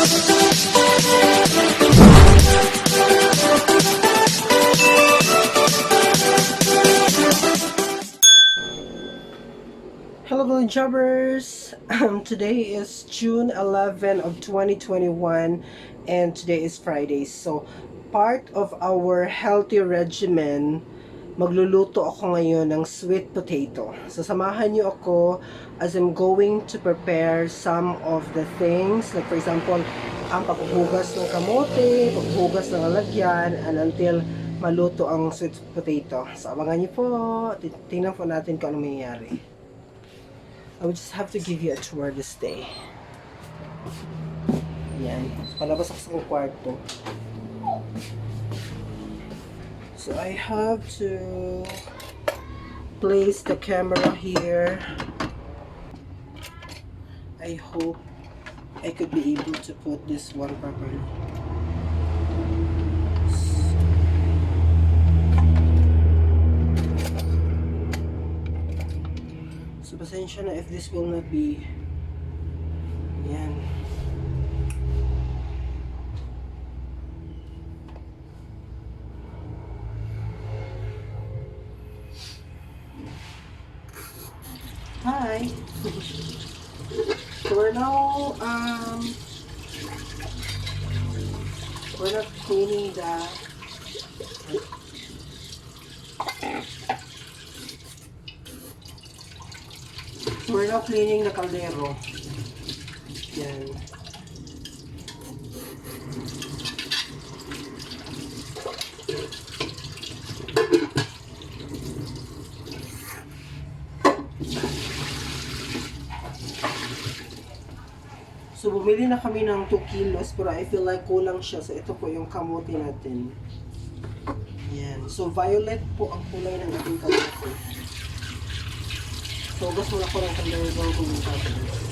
Hello Golden Jobbers! Today is June 11 of 2021 and today is Friday. So, part of our healthy regimen, magluluto ako ngayon ng sweet potato. So, samahan niyo ako as I'm going to prepare some of the things. Like for example, ang paghuhugas ng kamote, paghuhugas ng lalagyan, and until maluto ang sweet potato. So, abangan niyo po. Tingnan po natin kung ano mangyayari. I would just have to give you a tour this day. Yan. Palabas ako sa kwarto. So I have to place the camera here. I hope I could be able to put this one properly. So, pasensya na if this will not be. Yan. Hi. So we're now cleaning the we're now cleaning the caldero. Yan. So, bumili na kami ng 2 kilos pero I feel like kulang siya. So, ito po yung kamote natin. Yan. So, violet po ang kulay ng ating kamote. So, hugas muna ko ng kaldero kung tapos.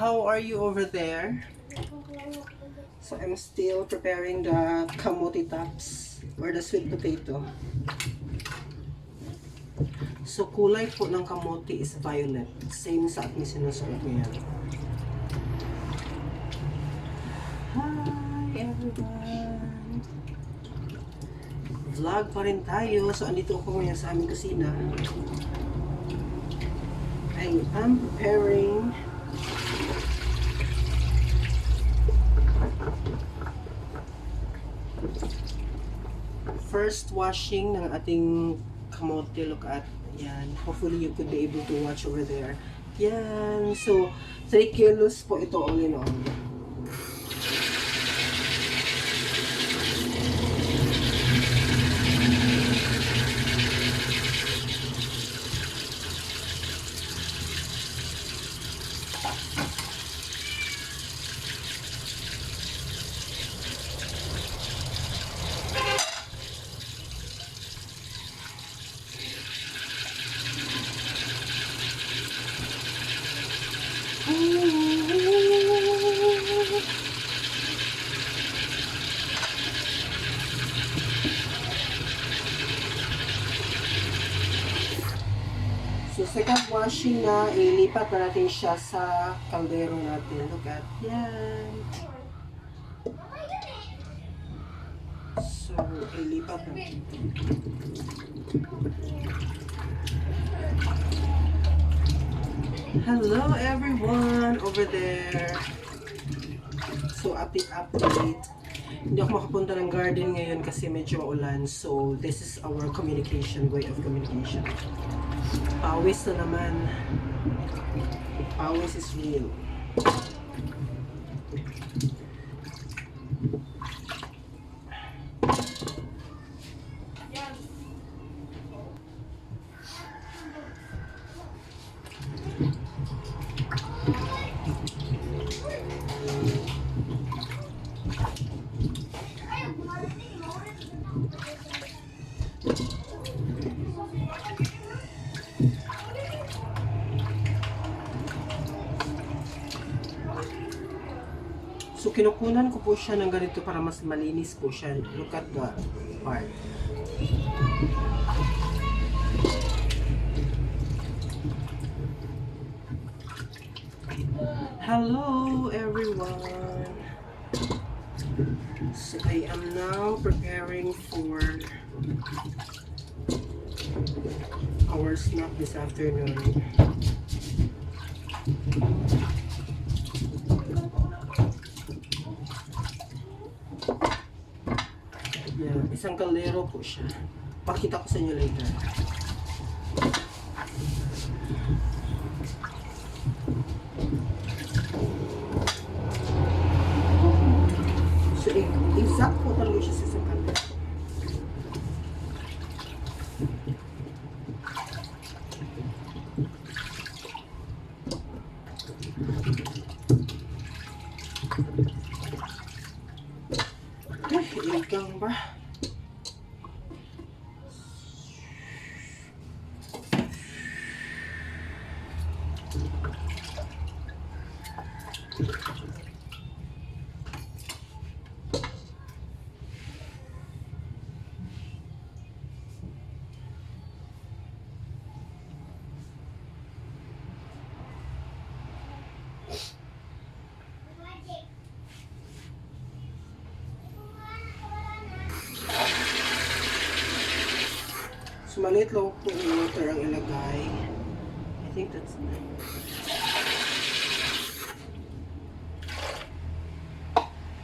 How are you over there? So I'm still preparing the kamote tops or the sweet potato. So kulay po ng kamote is violet. Same sa ating sinusuot ngayon. Hi everyone! Vlog pa rin tayo. So andito ako ngayon sa aming kusina. I am preparing first washing ng ating kamote. Look at yan. Hopefully you could be able to watch over there. Yan. So 3 kilos po ito all in all. So, second washing na, ilipat na natin siya sa kaldero natin. Look at yan. So, ilipat natin. Hello everyone over there. So, update. Hindi ako makapunta ng garden ngayon kasi medyo maulan. So, this is our communication, way of communication. Pawis na naman. Pawis is real. So, kinukunan ko po siya ng ganito para mas malinis po siya. Look at the part. Hello, everyone. So, I am now preparing for our snack this afternoon. Yeah, isang kaldero po siya. Pakita ko sa inyo later. So, exact po talaga siya sa isang kaldero. Igang ba? So, maliit lang po yung water ang ilagay. I think that's enough.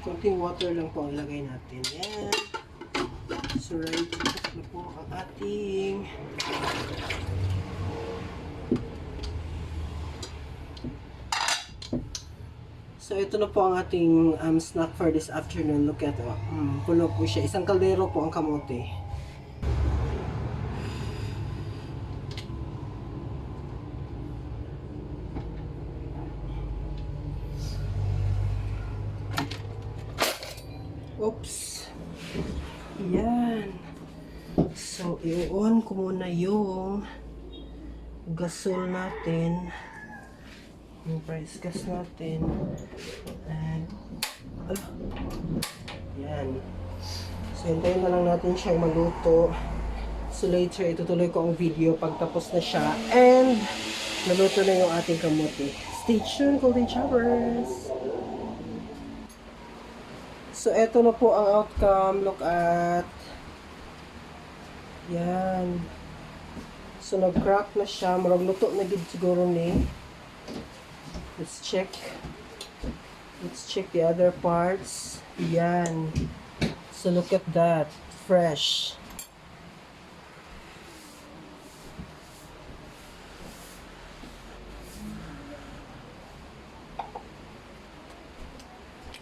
Konting water lang po ang ilagay natin. Yan. So, right na po ang ating So, ito na po ang ating snack for this afternoon. Look at it. Puno po siya. Isang kaldero po ang kamote. Oops. Yan. So, i-on ko muna yung gasol natin. Yung price gas natin. And, yan. So, hintayin na lang natin siyang maluto. So, later, itutuloy ko ang video pag tapos na siya. And, naluto na yung ating kamote. Stay tuned, Golden Choppers! So, eto na po ang outcome. Look at. Yan. So, nag-crack na siya. Marag luto na gid siguro ni. Let's check. Let's check the other parts. Yan. So, look at that. Fresh.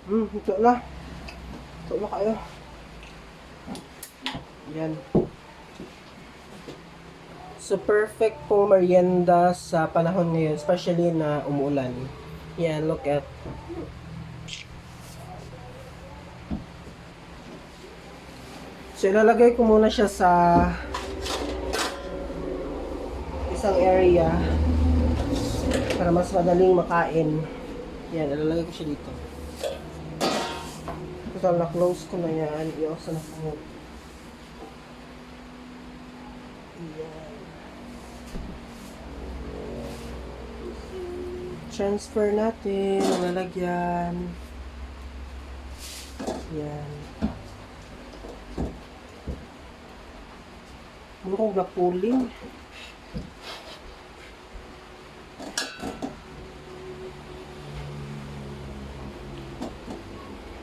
Ito na. Ito na kayo. Yan. So, perfect pong merienda sa panahon ngayon, especially na umuulan. Yan, look at. So, ilalagay ko muna siya sa isang area para mas madaling makain. Yan, ilalagay ko siya dito. Total na-close ko na yan. I-off na po. Yan. Transfer natin. Lalagyan. Yan. Ano kong napuling?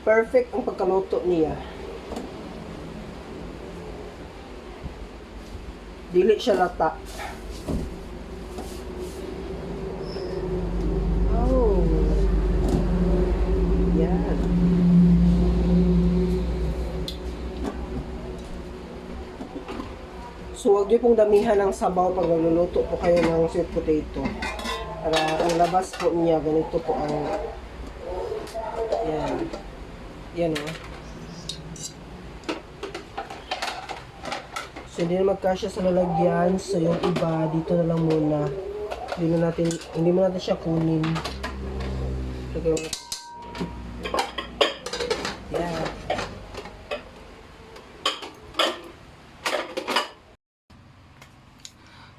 Perfect ang pagkaluto niya. Dili siya lata. Oh. Yan. So, huwag niyo pong damihan ng sabaw pag nagluluto po kayo ng sweet potato. Para ang labas po niya, ganito po ang yan. Yan o. So, hindi na magkasya sa lalagyan. So, yung iba, dito na lang muna. Hindi mo natin siya kunin. Lagay mo.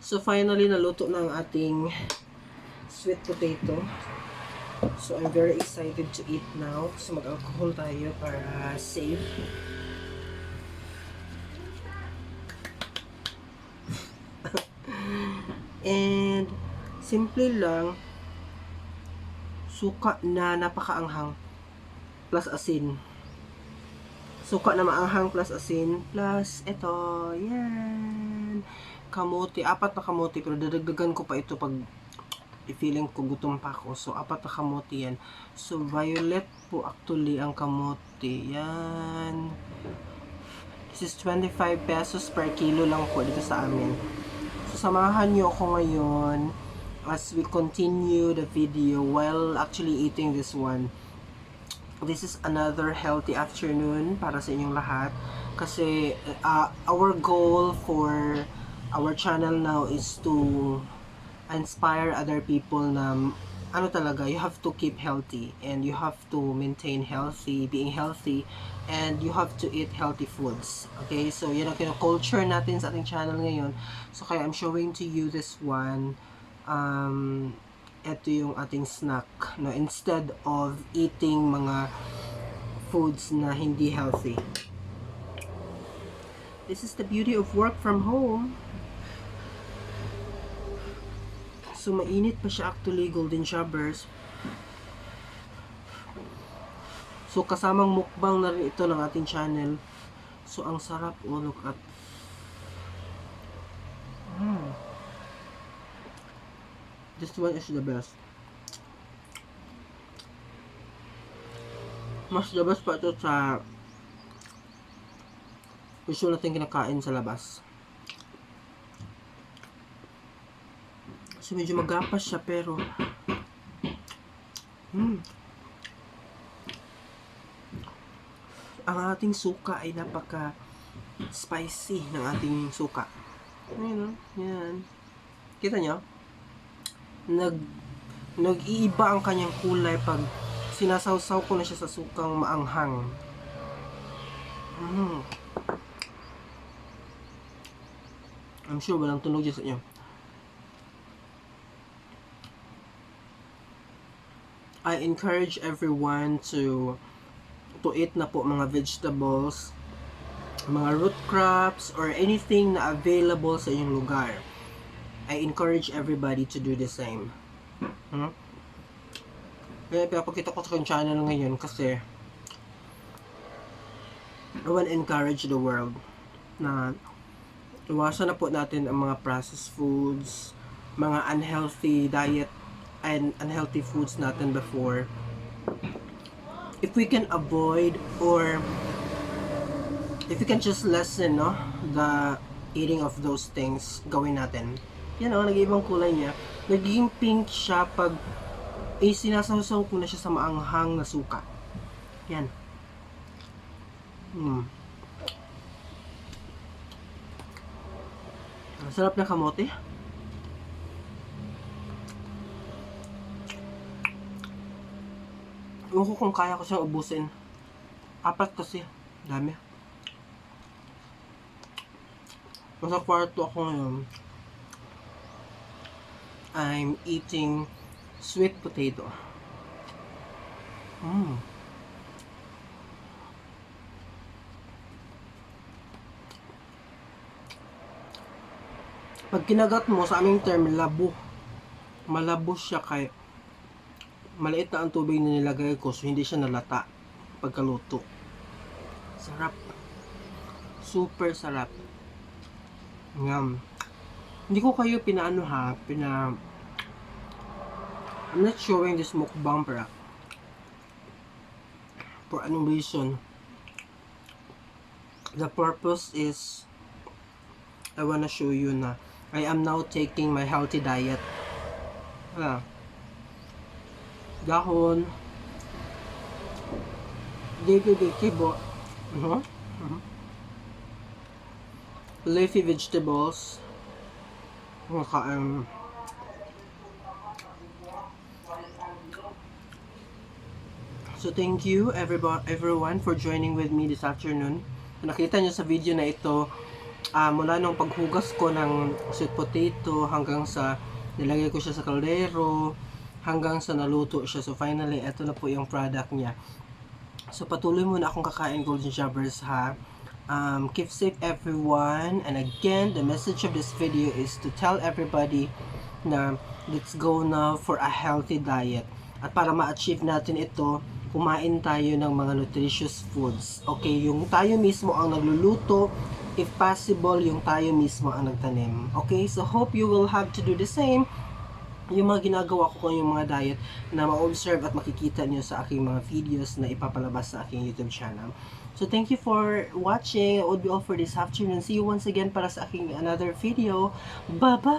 So finally naluto na ang ating sweet potato. So I'm very excited to eat now. So mag-alcohol tayo para safe. And simple lang, suka na napakaanghang plus asin. Suka na maanghang plus asin plus ito, yan. Kamote, 4 na kamote pero dadagdagan ko pa ito pag i-feeling ko gutom pa ako. So 4 na kamote yan. So violet po actually ang kamote. Yan. This is 25 pesos per kilo lang po dito sa amin. So samahan nyo ako ngayon as we continue the video while actually eating this one. This is another healthy afternoon para sa inyong lahat. Kasi our goal for our channel now is to inspire other people na ano talaga, you have to keep healthy and you have to maintain healthy, being healthy, and you have to eat healthy foods. Okay, so yun ang culture natin sa ating channel ngayon. So kaya I'm showing to you this one. Ito yung ating snack, no, instead of eating mga foods na hindi healthy. This is the beauty of work from home. So, mainit pa siya actually, golden showers. So, kasamang mukbang na rin ito ng ating channel. So, ang sarap. Oh, look at. This one is the best. Mas the best pa ito sa usual natin kinakain sa labas. So, medyo magapas siya, pero ang ating suka ay napaka spicy ng ating suka. Ayun, yan. Kita nyo? Nag-iiba ang kanyang kulay pag sinasawsaw ko na siya sa sukang maanghang. I'm sure walang tunog dyan sa inyo. I encourage everyone to eat na po mga vegetables, mga root crops, or anything na available sa inyong lugar. I encourage everybody to do the same. Kaya pinapakita ko sa aking channel ngayon kasi I want to encourage the world na iwasan na po natin ang mga processed foods, mga unhealthy diet and unhealthy foods natin before. If we can avoid or if we can just lessen, no, the eating of those things, gawin natin. Yan o, nag-iibang kulay niya. Nagiging pink siya pag sinasawsaw ko na siya sa maanghang na suka. Yan. Sarap na kamote. Ewan ko kung kaya ko siyang ubusin. 4 kasi. Dami. Nasa kwarto ako ngayon. I'm eating sweet potato. Pag kinagat mo, sa aming term, labo. Malabo siya kay maliit na ang tubig na nilagay ko, so hindi siya nalata pagkaluto. Sarap. Super sarap. Ngam. Hindi ko kayo pinaano ha, I'm not showing this mukbang for anong reason. The purpose is I wanna show you na I am now taking my healthy diet. Dahon, kibo, leafy vegetables, so thank you everyone for joining with me this afternoon. Nakita nyo sa video na ito, mula nung paghugas ko ng sweet potato hanggang sa nilagay ko siya sa kaldero, hanggang sa naluto siya. So finally, ito na po yung product niya. So patuloy muna akong kakain, Golden Jobbers, ha. Keep safe everyone, and again, the message of this video is to tell everybody na let's go now for a healthy diet. At para ma-achieve natin ito, kumain tayo ng mga nutritious foods. Okay, yung tayo mismo ang nagluluto, if possible, yung tayo mismo ang nagtanim. Okay, so hope you will have to do the same. Yung mga ginagawa ko yung mga diet na ma-observe at makikita niyo sa aking mga videos na ipapalabas sa aking YouTube channel. So thank you for watching. It would be all for this afternoon. See you once again para sa aking another video. Bye-bye!